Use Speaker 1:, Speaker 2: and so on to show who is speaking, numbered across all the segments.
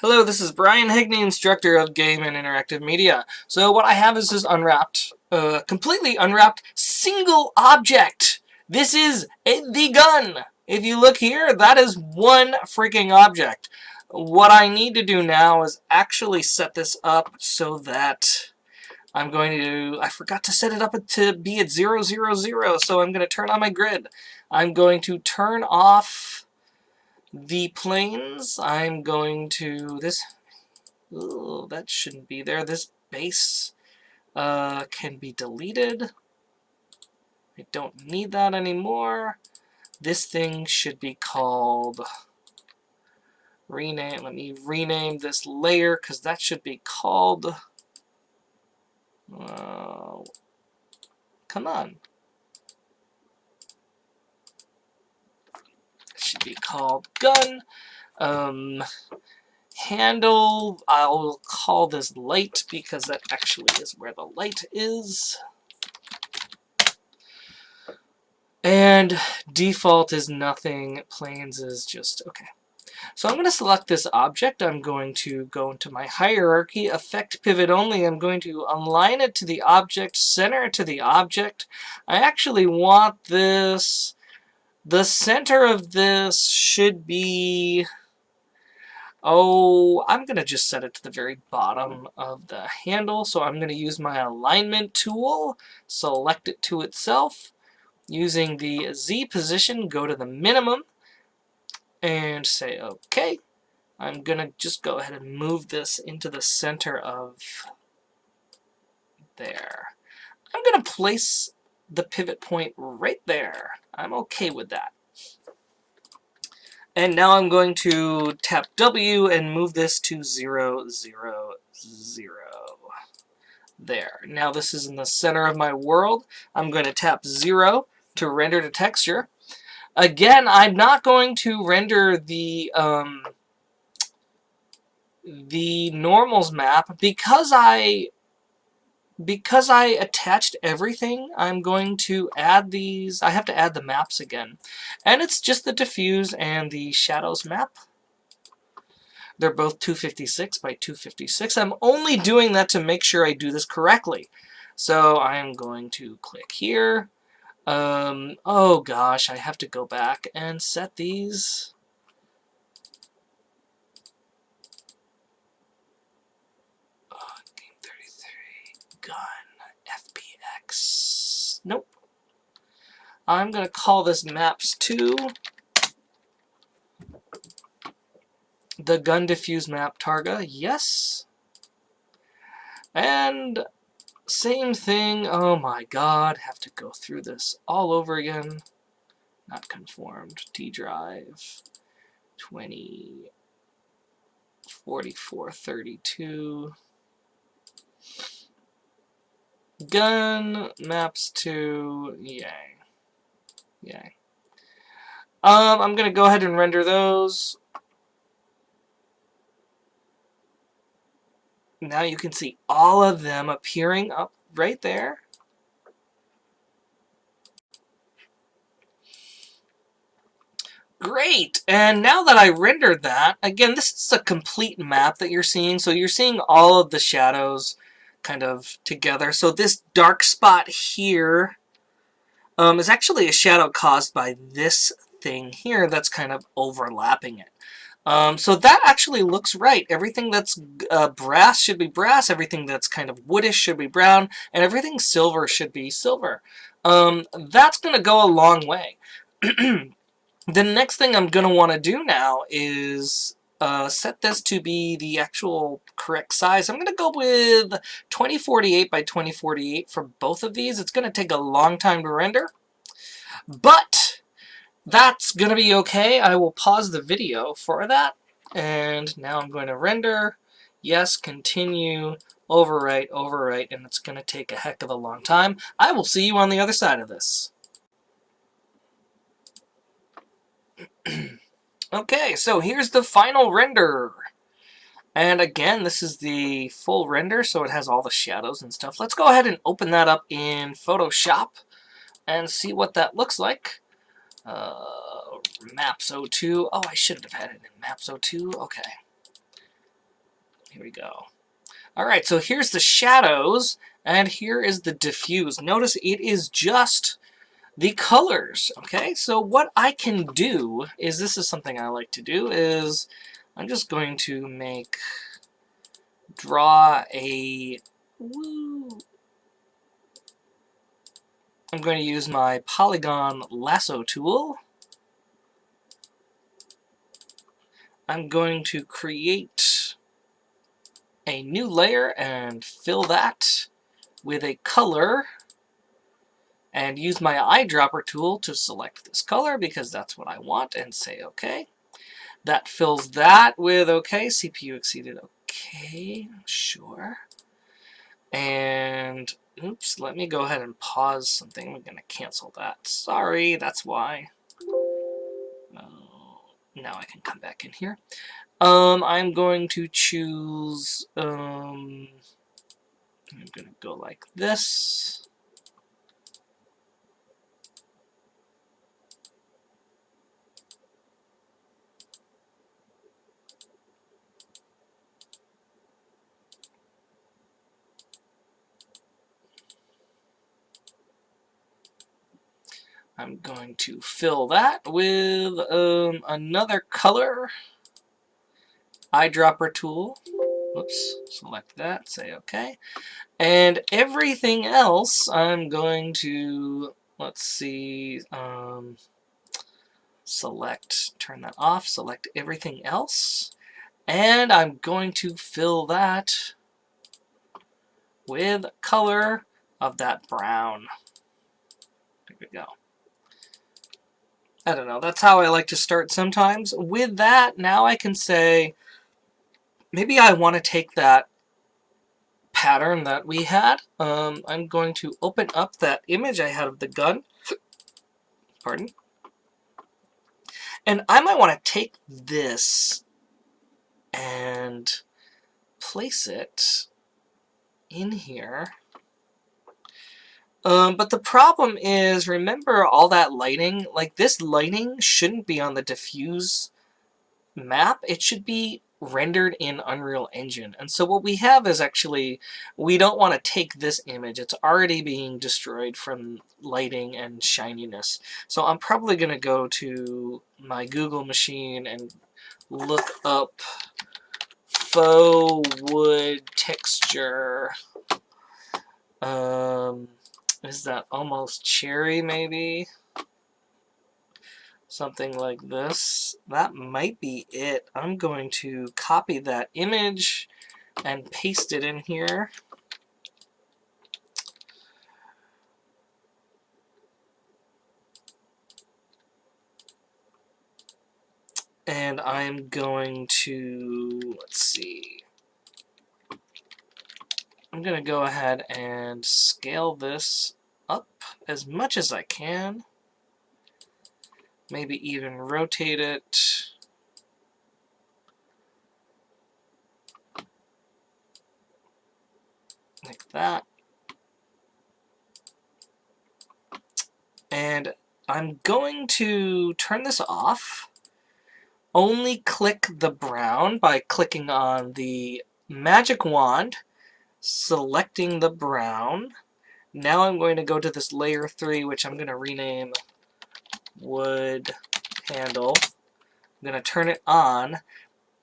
Speaker 1: Hello, this is Brian Hegney, instructor of Game and Interactive Media. So what I have is this unwrapped, completely unwrapped single object. This is the gun. If you look here, that is one freaking object. What I need to do now is actually set this up so that I'm going to, I forgot to set it up to be at 0, 0, 0, so I'm going to turn on my grid. I'm going to turn off the planes. I'm going to, ooh, that shouldn't be there. This base can be deleted. I don't need that anymore. This thing should be called rename. Let me rename this layer because that should be called come on. It should be called gun. Handle, I'll call this light because that actually is where the light is. And default is nothing, planes is just, okay. So I'm going to select this object. I'm going to go into my hierarchy, effect pivot only. I'm going to align it to the object, center it to the object. I actually want this, the center of this should be, I'm going to just set it to the very bottom of the handle. So I'm going to use my alignment tool, select it to itself. Using the Z position, go to the minimum and say OK. I'm going to just go ahead and move this into the center of there. I'm going to place the pivot point right there. I'm OK with that. And now I'm going to tap W and move this to 0, 0, 0. There. Now this is in the center of my world. I'm going to tap 0 to render to texture. Again, I'm not going to render the normals map because I attached everything. I'm going to add these. I have to add the maps again, and it's just the diffuse and the shadows map. They're both 256 by 256. I'm only doing that to make sure I do this correctly. So I'm going to click here. Oh gosh, I have to go back and set these. Game 33, gun, FBX. Nope. I'm going to call this maps 2. The gun diffuse map targa, yes. And same thing, oh my god, have to go through this all over again. Not conformed, T drive, 20, 44, 32. Gun, maps to, yay. Yay. I'm going to go ahead and render those. Now you can see all of them appearing up right there. Great! And now that I rendered that, again, this is a complete map that you're seeing. So you're seeing all of the shadows kind of together. So this dark spot here is actually a shadow caused by this thing here that's kind of overlapping it. So that actually looks right. Everything that's brass should be brass, everything that's kind of woodish should be brown, and everything silver should be silver. That's going to go a long way. The next thing I'm going to want to do now is set this to be the actual correct size. I'm going to go with 2048 by 2048 for both of these. It's going to take a long time to render, but that's going to be okay. I will pause the video for that. And now I'm going to render. Yes, continue, overwrite, overwrite, and it's going to take a heck of a long time. I will see you on the other side of this. Okay, so here's the final render. And again, this is the full render, so it has all the shadows and stuff. Let's go ahead and open that up in Photoshop and see what that looks like. Maps 02. Oh, I should have had it in Maps 02. Okay. Here we go. All right, so here's the shadows, and here is the diffuse. Notice it is just the colors, okay? So what I can do is, this is something I like to do, is I'm just going to draw a, I'm going to use my polygon lasso tool. I'm going to create a new layer and fill that with a color, and use my eyedropper tool to select this color because that's what I want, and say OK. That fills that with OK. CPU exceeded OK. Sure. And oops, let me go ahead and pause something. I'm going to cancel that. Sorry, that's why. Now I can come back in here. I'm going to choose, I'm going to go like this. I'm going to fill that with another color. Eyedropper tool. Oops, select that, say OK. And everything else, I'm going to, let's see, select, turn that off, select everything else. And I'm going to fill that with color of that brown. There we go. I don't know, that's how I like to start sometimes. With that, now I can say, maybe I want to take that pattern that we had. I'm going to open up that image I had of the gun. Pardon. And I might want to take this and place it in here. But the problem is, remember all that lighting? Like, this lighting shouldn't be on the diffuse map. It should be rendered in Unreal Engine. And so what we have is actually, we don't want to take this image. It's already being destroyed from lighting and shininess. So I'm probably going to go to my Google machine and look up faux wood texture. Is that almost cherry, maybe? Something like this. That might be it. I'm going to copy that image and paste it in here. And I'm going to, let's see, I'm going to go ahead and scale this up as much as I can. Maybe even rotate it. Like that. And I'm going to turn this off. Only click the brown by clicking on the magic wand, selecting the brown. Now I'm going to go to this layer 3, which I'm going to rename wood handle. I'm going to turn it on,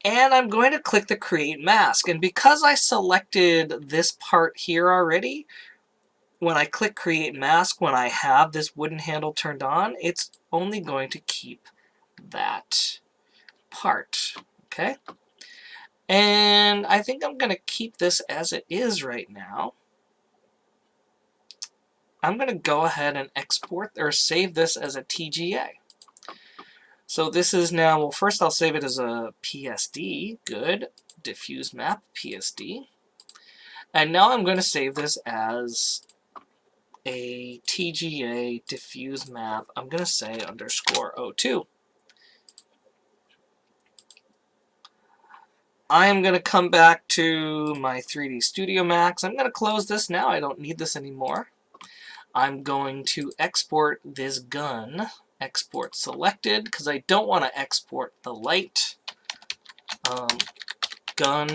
Speaker 1: and I'm going to click the create mask. And because I selected this part here already, when I click create mask, when I have this wooden handle turned on, it's only going to keep that part, okay? And I think I'm going to keep this as it is right now. I'm going to go ahead and export or save this as a TGA. So this is now, well, first I'll save it as a PSD. Good. Diffuse map, PSD. And now I'm going to save this as a TGA diffuse map. I'm going to say _02. I am going to come back to my 3D Studio Max. I'm going to close this now. I don't need this anymore. I'm going to export this gun. Export selected, because I don't want to export the light. Gun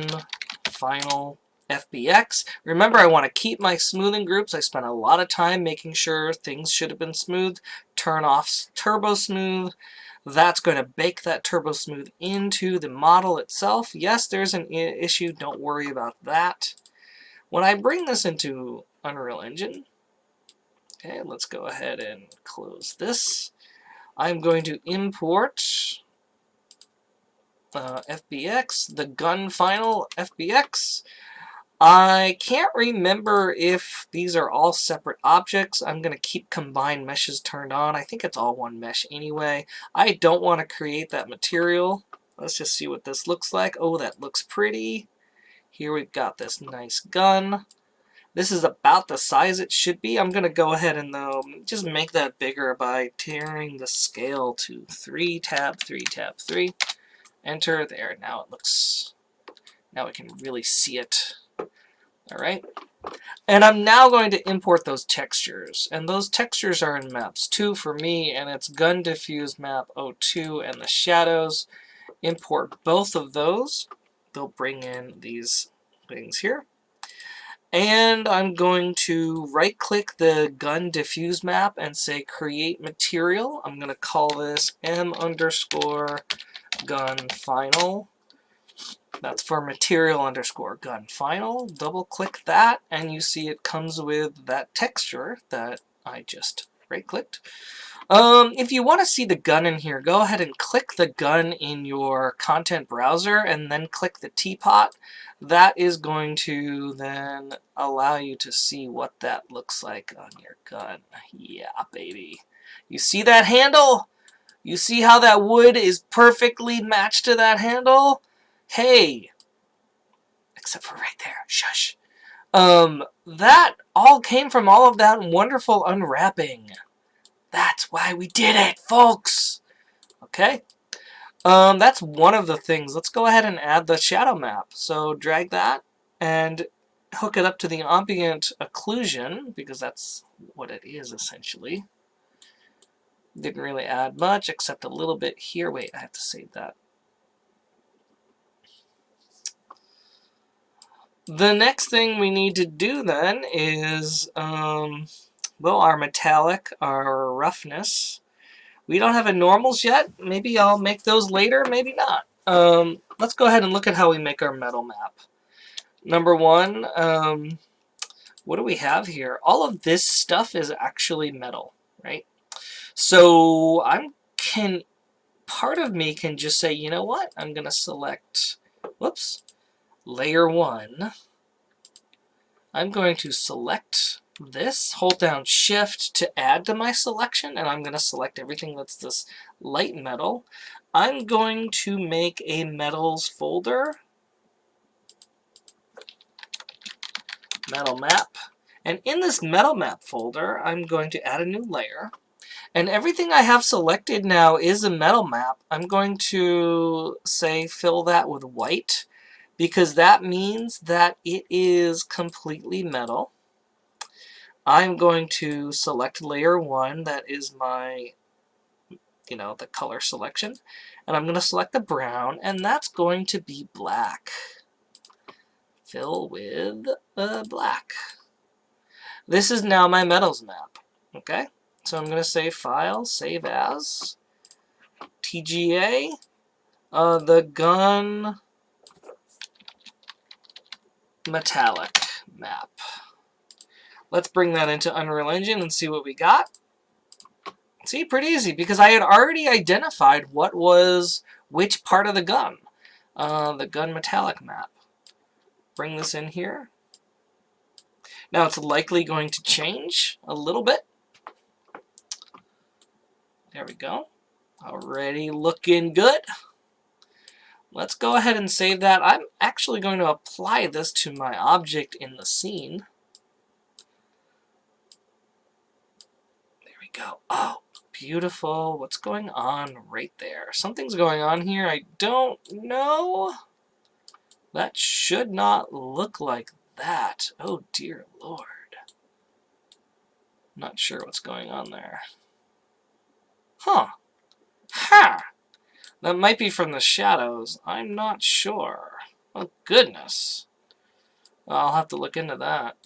Speaker 1: final FBX. Remember, I want to keep my smoothing groups. I spent a lot of time making sure things should have been smooth. Turn off turbo smooth. That's going to bake that turbo smooth into the model itself. Yes, there's an issue. Don't worry about that. When I bring this into Unreal Engine, okay, let's go ahead and close this. I'm going to import FBX, the gun final FBX. I can't remember if these are all separate objects. I'm going to keep combined meshes turned on. I think it's all one mesh anyway. I don't want to create that material. Let's just see what this looks like. Oh, that looks pretty. Here we've got this nice gun. This is about the size it should be. I'm going to go ahead and just make that bigger by tearing the scale to 3, tab 3, tab 3. Enter. There. Now it looks... Now we can really see it. Alright. And I'm now going to import those textures. And those textures are in maps 2 for me, and it's gun diffuse map 02 and the shadows. Import both of those. They'll bring in these things here. And I'm going to right-click the gun diffuse map and say create material. I'm going to call this m_gun final. That's for material_gun final. Double-click that, and you see it comes with that texture that I just right-clicked. If you want to see the gun in here, go ahead and click the gun in your content browser and then click the teapot. That is going to then allow you to see what that looks like on your gun. Yeah, baby. You see that handle? You see how that wood is perfectly matched to that handle? Hey! Except for right there. Shush. That all came from all of that wonderful unwrapping. That's why we did it, folks! Okay? That's one of the things. Let's go ahead and add the shadow map. So drag that and hook it up to the ambient occlusion, because that's what it is, essentially. Didn't really add much, except a little bit here. Wait, I have to save that. The next thing we need to do then is, well, our metallic, our roughness. We don't have a normals yet. Maybe I'll make those later, maybe not. Let's go ahead and look at how we make our metal map. Number one, what do we have here? All of this stuff is actually metal, right? So part of me can just say, you know what? I'm going to select, whoops, layer 1. I'm going to select this, hold down shift to add to my selection, and I'm going to select everything that's this light metal. I'm going to make a metals folder, metal map, and in this metal map folder I'm going to add a new layer, and everything I have selected now is a metal map. I'm going to say fill that with white, because that means that it is completely metal. I'm going to select layer 1, that is my, the color selection, and I'm going to select the brown, and that's going to be black. Fill with black. This is now my metals map, okay? So I'm going to say File, Save As, TGA, the gun metallic map. Let's bring that into Unreal Engine and see what we got. See, pretty easy, because I had already identified what was which part of the gun metallic map. Bring this in here. Now it's likely going to change a little bit. There we go. Already looking good. Let's go ahead and save that. I'm actually going to apply this to my object in the scene. There we go. Oh, beautiful. What's going on right there? Something's going on here. I don't know. That should not look like that. Oh, dear Lord. Not sure what's going on there. Huh. Ha! That might be from the shadows. I'm not sure. Oh, goodness. I'll have to look into that.